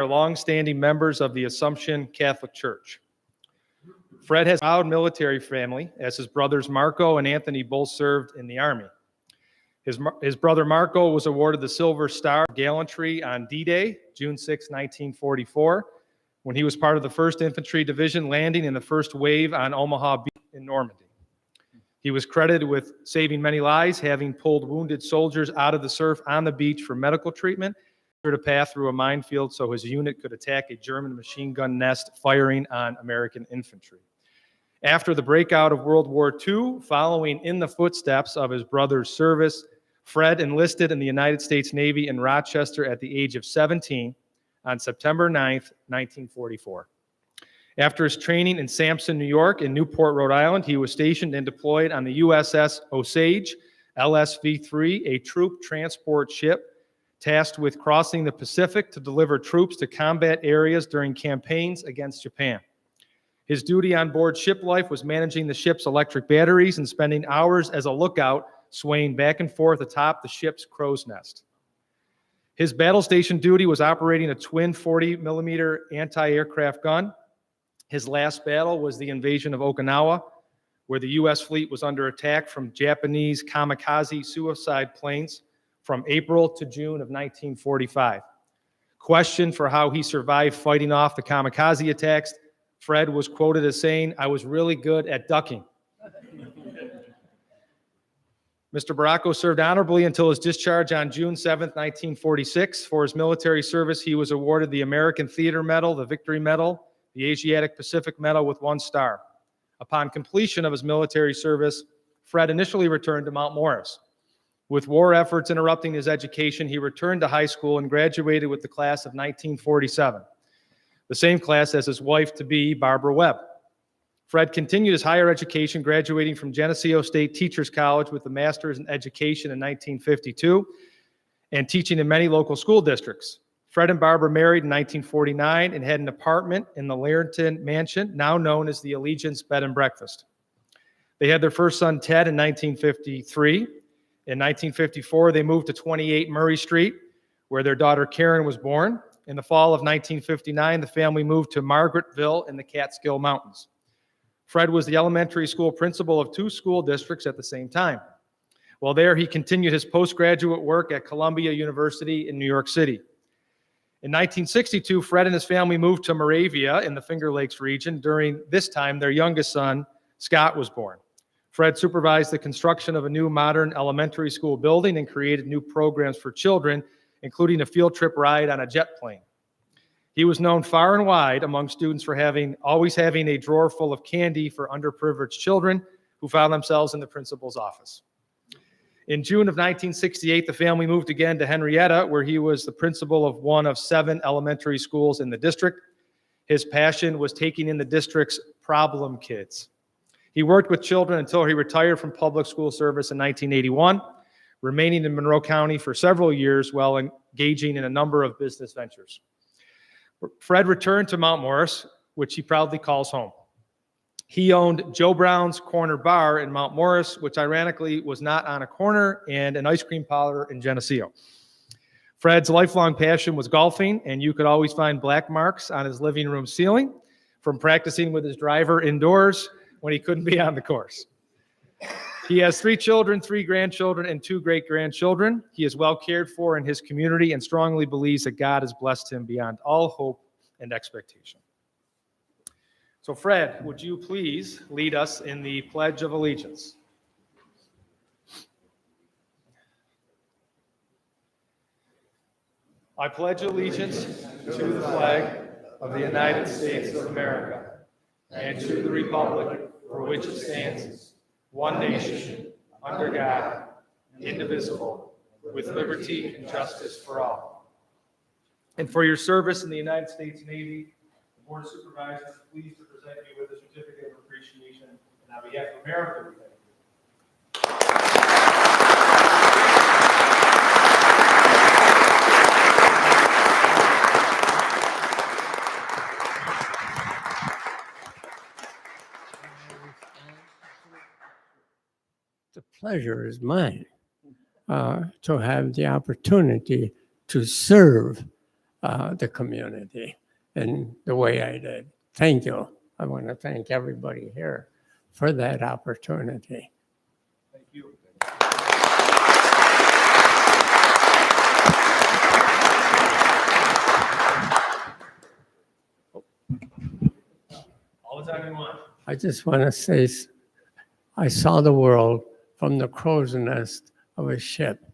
are longstanding members of the Assumption Catholic Church. Fred has a proud military family, as his brothers Marco and Anthony both served in the Army. His brother Marco was awarded the Silver Star of Gallantry on D-Day, June 6, 1944, when he was part of the 1st Infantry Division landing in the first wave on Omaha Beach in Normandy. He was credited with saving many lives, having pulled wounded soldiers out of the surf on the beach for medical treatment, cleared a path through a minefield so his unit could attack a German machine gun nest firing on American infantry. After the breakout of World War II, following in the footsteps of his brother's service, Fred enlisted in the United States Navy in Rochester at the age of 17 on September 9th, 1944. After his training in Sampson, New York, and Newport, Rhode Island, he was stationed and deployed on the USS Osage, LSV-3, a troop transport ship tasked with crossing the Pacific to deliver troops to combat areas during campaigns against Japan. His duty on board ship life was managing the ship's electric batteries and spending hours as a lookout, swaying back and forth atop the ship's crow's nest. His battle station duty was operating a twin 40-millimeter anti-aircraft gun. His last battle was the invasion of Okinawa, where the U.S. fleet was under attack from Japanese kamikaze suicide planes from April to June of 1945. Questioned for how he survived fighting off the kamikaze attacks, Fred was quoted as saying, "I was really good at ducking." Mr. Baracco served honorably until his discharge on June 7, 1946. For his military service, he was awarded the American Theater Medal, the Victory Medal, the Asiatic Pacific Medal with 1 star. Upon completion of his military service, Fred initially returned to Mount Morris. With war efforts interrupting his education, he returned to high school and graduated with the class of 1947, the same class as his wife-to-be, Barbara Webb. Fred continued his higher education, graduating from Geneseo State Teachers College with a master's in education in 1952 and teaching in many local school districts. Fred and Barbara married in 1949 and had an apartment in the Larenton Mansion, now known as the Allegiance Bed and Breakfast. They had their first son, Ted, in 1953. In 1954, they moved to 28 Murray Street, where their daughter Karen was born. In the fall of 1959, the family moved to Margaretville in the Catskill Mountains. Fred was the elementary school principal of 2 school districts at the same time. While there, he continued his postgraduate work at Columbia University in New York City. In 1962, Fred and his family moved to Moravia in the Finger Lakes region. During this time, their youngest son, Scott, was born. Fred supervised the construction of a new modern elementary school building and created new programs for children, including a field trip ride on a jet plane. He was known far and wide among students for always having a drawer full of candy for underprivileged children who found themselves in the principal's office. In June of 1968, the family moved again to Henrietta, where he was the principal of one of 7 elementary schools in the district. His passion was taking in the district's problem kids. He worked with children until he retired from public school service in 1981, remaining in Monroe County for several years while engaging in a number of business ventures. Fred returned to Mount Morris, which he proudly calls home. He owned Joe Brown's Corner Bar in Mount Morris, which ironically was not on a corner, and an ice cream parlor in Geneseo. Fred's lifelong passion was golfing, and you could always find black marks on his living room ceiling from practicing with his driver indoors when he couldn't be on the course. He has 3 children, 3 grandchildren, and 2 great-grandchildren. He is well cared for in his community and strongly believes that God has blessed him beyond all hope and expectation. So Fred, would you please lead us in the Pledge of Allegiance? I pledge allegiance to the flag of the United States of America and to the republic for which it stands, one nation, under God, indivisible, with liberty and justice for all. And for your service in the United States Navy, the Board of Supervisors is pleased to present you with a certificate of appreciation, and on behalf of America, we thank you. The pleasure is mine to have the opportunity to serve the community in the way I did. Thank you. I want to thank everybody here for that opportunity. Thank you. All the time you want. I just want to say, I saw the world from the crow's nest of a ship.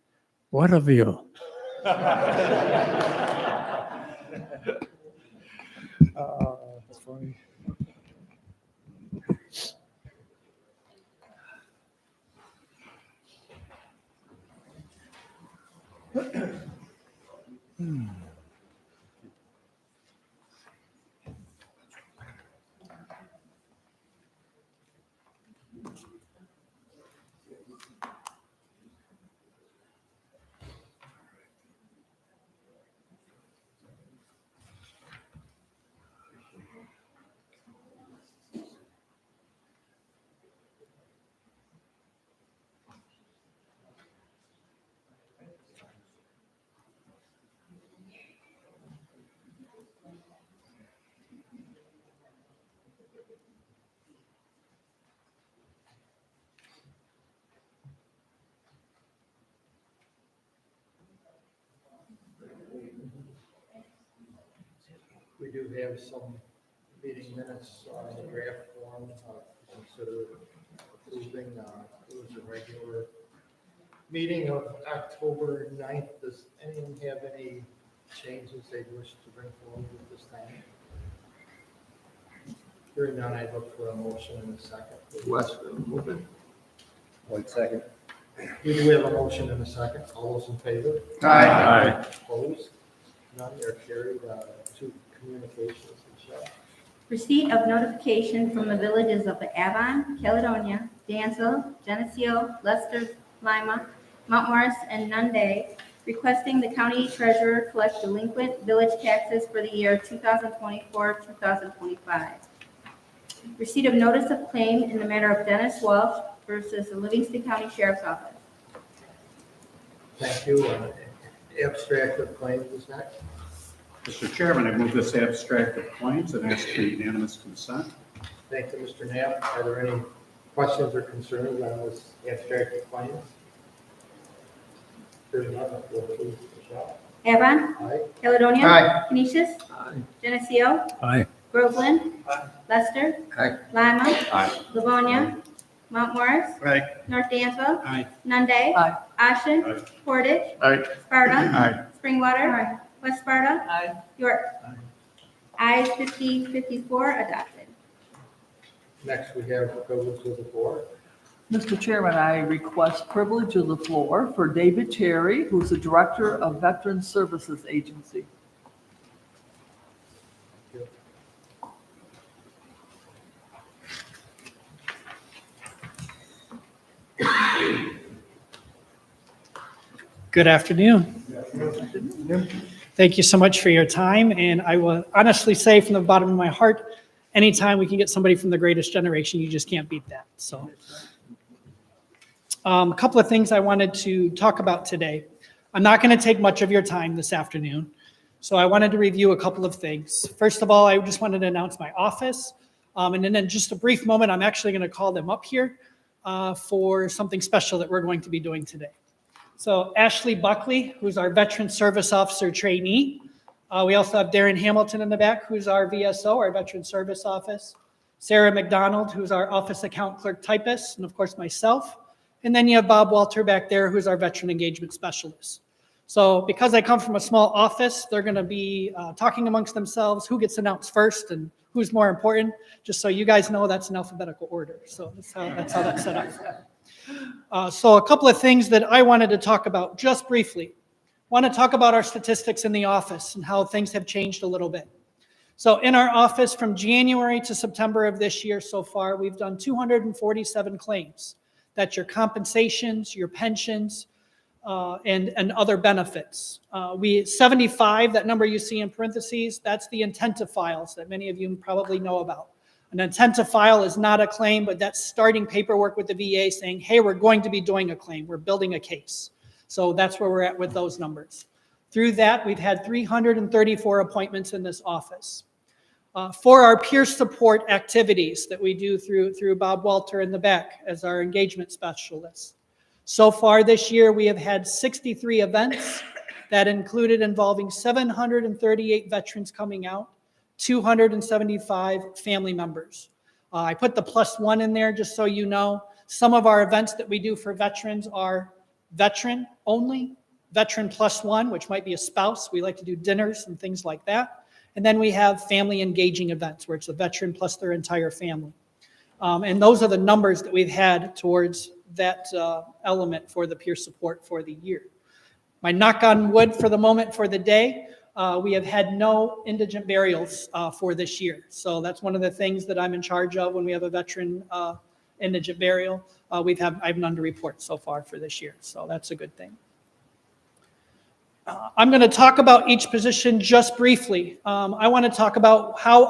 What a view. That's funny. We do have some meeting minutes in draft form to consider approving. It was a regular meeting of October 9th. Does anyone have any changes they wish to bring forward at this time? Hearing none, I look for a motion in a second. Wes, move it. 1 second. We do have a motion in a second. All those in favor? Aye. Opposed? None, they're carried. Two communications, Michelle. Receipt of notification from the villages of Avon, Caledonia, Dansville, Geneseo, Leicester, Lima, Mount Morris, and Nunde, requesting the county treasurer collect delinquent village taxes for the year 2024-2025. Receipt of notice of claim in the matter of Dennis Walsh versus the Livingston County Sheriff's Office. Thank you. Abstract of claims is next. Mr. Chairman, I move this abstract of claims and ask for unanimous consent. Thank you, Mr. Knapp. Are there any questions or concerns on this abstract of claims? Hearing none, we'll please, Michelle. Avon, Aye. Caledonia. Aye. Canisius. Geneseo. Aye. Groveland. Leicester. Aye. Lima. Aye. Livonia. Mount Morris. Aye. North Dansville. Aye. Nunde. Ashen. Aye. Portage. Aye. Sparta. Aye. Springwater. West Sparta. Aye. York. Ayes 54 adopted. Next, we have the privilege of the board. Mr. Chairman, I request privilege of the floor for David Cherry, who's the Director of Veteran Services Agency. Good afternoon. Thank you so much for your time, and I will honestly say from the bottom of my heart, anytime we can get somebody from the greatest generation, you just can't beat that. So, a couple of things I wanted to talk about today. I'm not going to take much of your time this afternoon, so I wanted to review a couple of things. First of all, I just wanted to announce my office, and then in just a brief moment, I'm actually going to call them up here for something special that we're going to be doing today. So Ashley Buckley, who's our Veteran Service Officer trainee. We also have Darren Hamilton in the back, who's our VSO, our Veteran Service Office. Sarah McDonald, who's our Office Account Clerk Typist, and of course myself. And then you have Bob Walter back there, who's our Veteran Engagement Specialist. So because I come from a small office, they're going to be talking amongst themselves who gets announced first and who's more important, just so you guys know that's in alphabetical order. So that's how that's set up. So a couple of things that I wanted to talk about just briefly. Want to talk about our statistics in the office and how things have changed a little bit. So in our office from January to September of this year so far, we've done 247 claims. That's your compensations, your pensions, and other benefits. 75, that number you see in parentheses, that's the intent to files that many of you probably know about. An intent to file is not a claim, but that's starting paperwork with the VA saying, hey, we're going to be doing a claim. We're building a case. So that's where we're at with those numbers. Through that, we've had 334 appointments in this office. For our peer support activities that we do through Bob Walter in the back as our engagement specialist. So far this year, we have had 63 events that included involving 738 veterans coming out, 275 family members. I put the +1 in there just so you know. Some of our events that we do for veterans are veteran only, veteran +1, which might be a spouse. We like to do dinners and things like that. And then we have family engaging events where it's a veteran plus their entire family. And those are the numbers that we've had towards that element for the peer support for the year. My knock on wood for the moment for the day, we have had no indigent burials for this year. So that's one of the things that I'm in charge of when we have a veteran indigent burial. I have none to report so far for this year. So that's a good thing. I'm going to talk about each position just briefly. I want to talk about how